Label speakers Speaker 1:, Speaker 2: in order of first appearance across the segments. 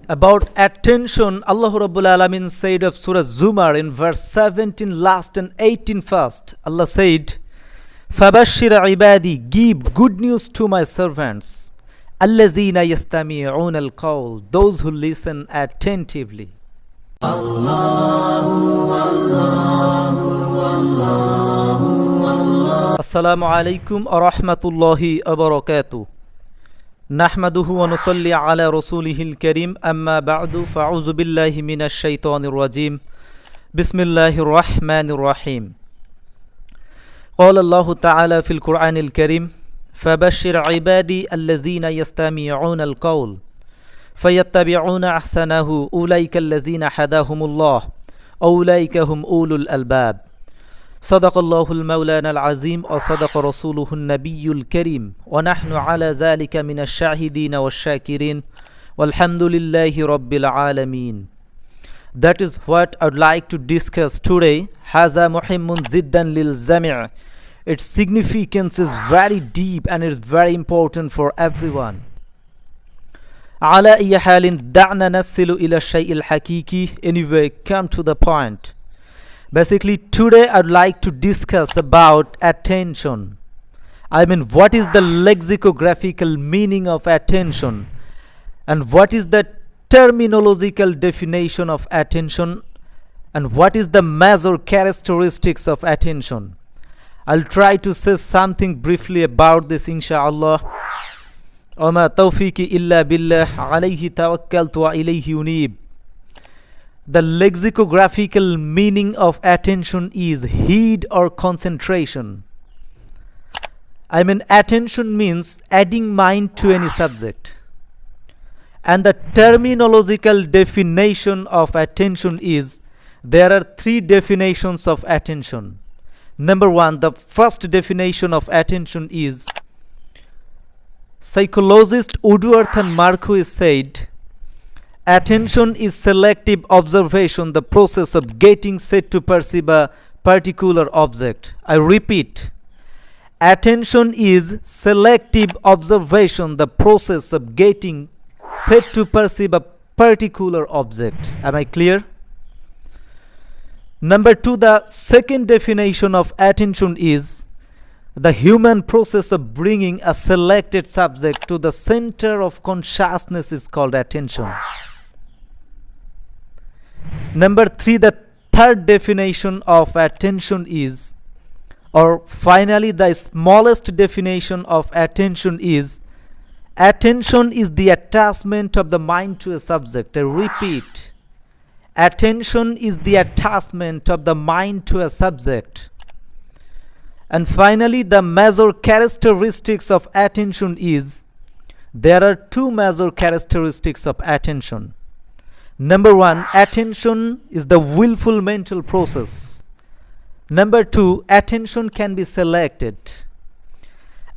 Speaker 1: About attention, Allah Rabbul Alamin said of Surah Zumar in verse 17 last and 18 first. Allah said, Fabashir ibadi, give good news to my servants. Allazina yastami'un al-qawl, those who listen attentively. Assalamu alaikum wa rahmatullahi wa barakatuh. نحمده ونصلي على رسوله الكريم أما بعد فأعوذ بالله من الشيطان الرجيم بسم الله الرحمن الرحيم قال الله تعالى في القرآن الكريم فبشر عبادي الذين يستمعون القول فيتبعون أحسنه أولئك الذين هداهم الله أولئك هم أولو الألباب صدق الله المولانا العظيم وصدق رسوله النبي الكريم ونحن على ذلك من الشاهدين والشاكرين والحمد لله رب العالمين. That is what I would like to discuss today. هذا مهم جدا للجميع. Its significance is very deep and it is very important for everyone. على أي حال دعنا نصل إلى الشيء الحقيقي. Anyway, come to the point. Basically, today I'd like to discuss about attention. What is the lexicographical meaning of attention? And what is the terminological definition of attention? And what is the major characteristics of attention? I'll try to say something briefly about this, inshallah. وَمَا تَوْفِيقِ إِلَّا بِاللَّهِ عَلَيْهِ تَوَكَّلْتُ وَإِلَيْهِ يُنِيبُ. The lexicographical meaning of attention is heed or concentration. Attention means adding mind to any subject. And the terminological definition of attention is, there are three definitions of attention. Number one, the first definition of attention is, psychologist Woodworth and Marquis said, attention is selective observation, the process of getting set to perceive a particular object. I repeat, attention is selective observation, the process of getting set to perceive a particular object. Am I clear? Number two, the second definition of attention is the human process of bringing a selected subject to the center of consciousness is called attention. Number three, the third definition of attention is, or finally the smallest definition of attention is, attention is the attachment of the mind to a subject. I repeat, attention is the attachment of the mind to a subject. And finally, the major characteristics of attention is, there are two major characteristics of attention. Number one, attention is the willful mental process. Number two, attention can be selected.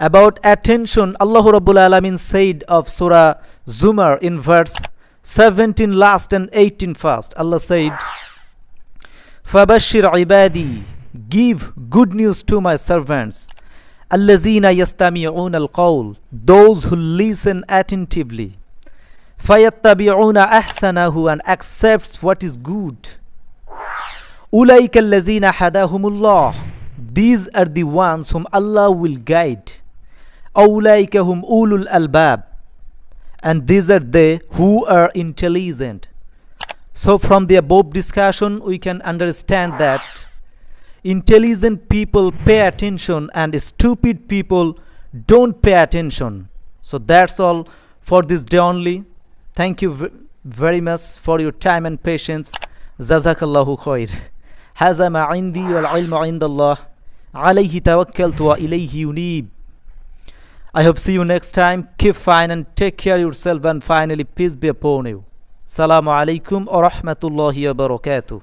Speaker 1: About attention, Allah Rabbul Alamin said of Surah Zumar in verse 17 last and 18 first. Allah said, Fabashir ibadi, give good news to my servants. Allazina yastami'un al-qawl, those who listen attentively. فَيَتَّبِعُونَ أَحْسَنَهُ, and accepts what is good. أُولَئِكَ الَّذِينَ هَدَاهُمُ اللَّهُ, these are the ones whom Allah will guide. أُولَئِكَ هُمْ أُولُو الْأَلْبَابِ, and these are they who are intelligent. So from the above discussion we can understand that intelligent people pay attention and stupid people don't pay attention. So that's all for this day only. Thank you very much for your time and patience. Jazakallahu khair. Haza ma indi wal ilmu indallah. Alayhi tawakkaltu wa ilayhi yunib. I hope see you next time. Keep fine and take care of yourself, and finally peace be upon you. Assalamu alaikum wa rahmatullahi wa barakatuh.